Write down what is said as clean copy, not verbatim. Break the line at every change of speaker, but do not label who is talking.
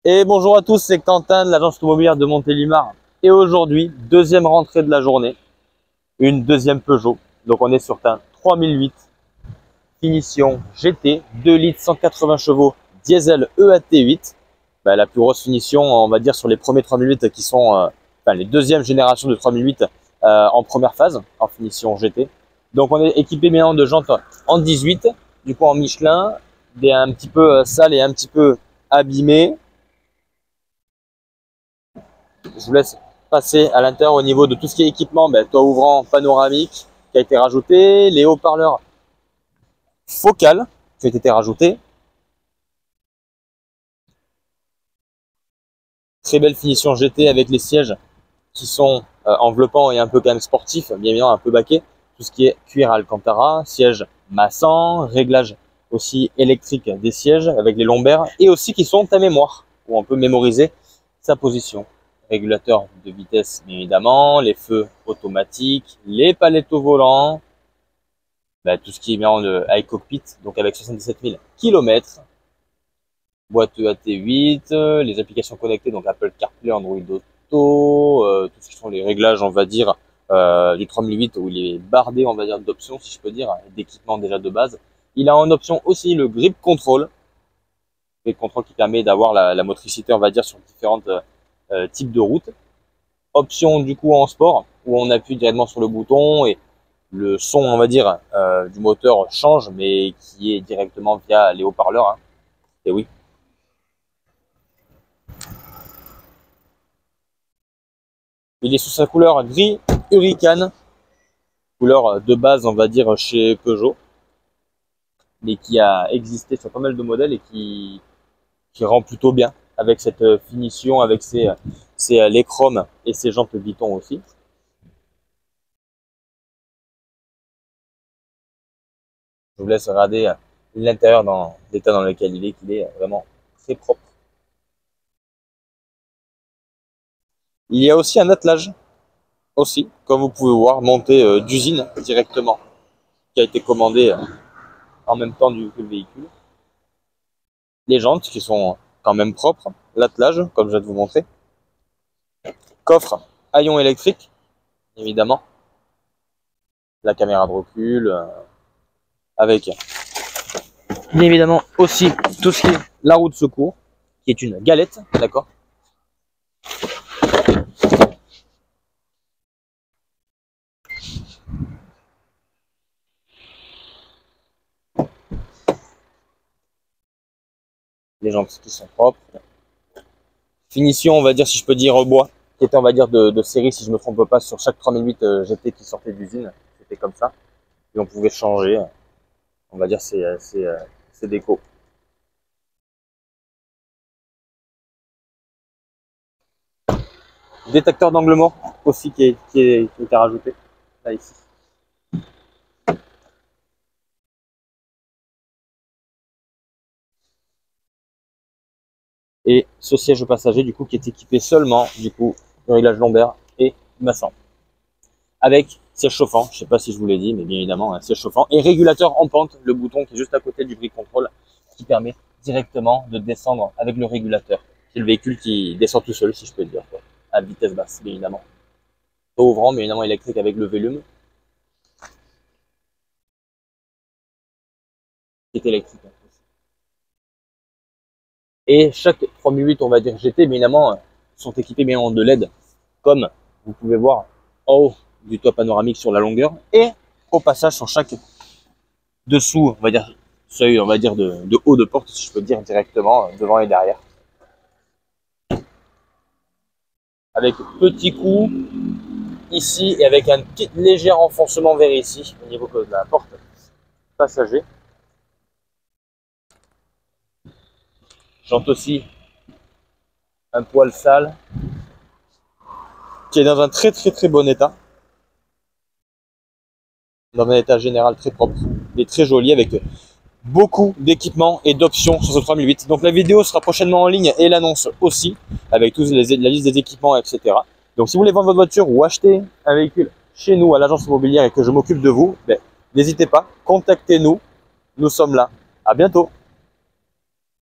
Et bonjour à tous, c'est Quentin de l'agence immobilière de Montélimar. Et aujourd'hui, deuxième rentrée de la journée, une deuxième Peugeot. Donc on est sur un 3008 finition GT, 2 litres 180 chevaux, diesel EAT8. La plus grosse finition, on va dire, sur les premiers 3008 qui sont les deuxième génération de 3008 en première phase, en finition GT. Donc on est équipé maintenant de jantes en 18, du coup en Michelin, un petit peu sales et un petit peu abîmées. Je vous laisse passer à l'intérieur au niveau de tout ce qui est équipement, toit ouvrant panoramique qui a été rajouté, les haut-parleurs focales qui ont été rajoutés. Très belle finition GT avec les sièges qui sont enveloppants et un peu quand même sportifs, bien évidemment un peu baquets. Tout ce qui est cuir Alcantara, siège massant, réglage aussi électrique des sièges avec les lombaires et aussi qui sont à mémoire où on peut mémoriser sa position. Régulateur de vitesse bien évidemment, les feux automatiques, les palettes au volant, tout ce qui est bien de high cockpit, donc avec 77 000 km, boîte EAT8, les applications connectées, donc Apple CarPlay, Android Auto, tout ce qui sont les réglages, on va dire, du 3008 où il est bardé, on va dire, d'options, si je peux dire, d'équipement déjà de base. Il a en option aussi le grip control, qui permet d'avoir la motricité, on va dire, sur différentes type de route. Option du coup en sport où on appuie directement sur le bouton et le son, on va dire, du moteur change, mais qui est directement via les haut-parleurs. Et oui. Il est sous sa couleur gris Hurricane, couleur de base, on va dire, chez Peugeot, mais qui a existé sur pas mal de modèles et qui rend plutôt bien avec cette finition, avec les chromes et ses jantes Viton aussi. Je vous laisse regarder l'intérieur dans l'état dans lequel il est, qu'il est vraiment très propre. Il y a aussi un attelage, aussi, comme vous pouvez voir, monté d'usine directement, qui a été commandé en même temps que le véhicule. Les jantes qui sont quand même propres, l'attelage, comme je viens de vous montrer. Coffre haillons électrique, évidemment. La caméra de recul, avec bien évidemment aussi tout ce qui est la roue de secours, qui est une galette, d'accord. Les jantes qui sont propres. Finition, on va dire, si je peux dire, bois, qui était, on va dire, de série, si je me trompe pas, sur chaque 3008 GT qui sortait d'usine, c'était comme ça. Et on pouvait changer, on va dire, ces décos. Détecteur d'angle mort aussi qui a été rajouté, là, ici. Et ce siège passager, du coup, qui est équipé seulement, du coup, de réglage lombaire et massant. Avec siège chauffant, je sais pas si je vous l'ai dit, mais bien évidemment, un siège chauffant. Et régulateur en pente, le bouton qui est juste à côté du grip control, qui permet directement de descendre avec le régulateur. C'est le véhicule qui descend tout seul, si je peux dire, quoi, à vitesse basse, bien évidemment. Toit ouvrant, bien évidemment, électrique avec le Velume. Qui est électrique. Et chaque 3008, on va dire GT, bien évidemment, sont équipés bien de LED, comme vous pouvez voir en haut du toit panoramique sur la longueur, et au passage sur chaque dessous, on va dire, seuil, on va dire, de haut de porte, si je peux dire directement, devant et derrière. Avec petit coup ici et avec un petit léger enfoncement vers ici, au niveau de la porte passager. Jante aussi un poil sale, qui est dans un très bon état. Dans un état général très propre. Il est très joli avec beaucoup d'équipements et d'options sur ce 3008. Donc la vidéo sera prochainement en ligne et l'annonce aussi, avec tous la liste des équipements, etc. Donc si vous voulez vendre votre voiture ou acheter un véhicule chez nous à l'agence immobilière et que je m'occupe de vous, n'hésitez pas, contactez-nous, nous sommes là. À bientôt.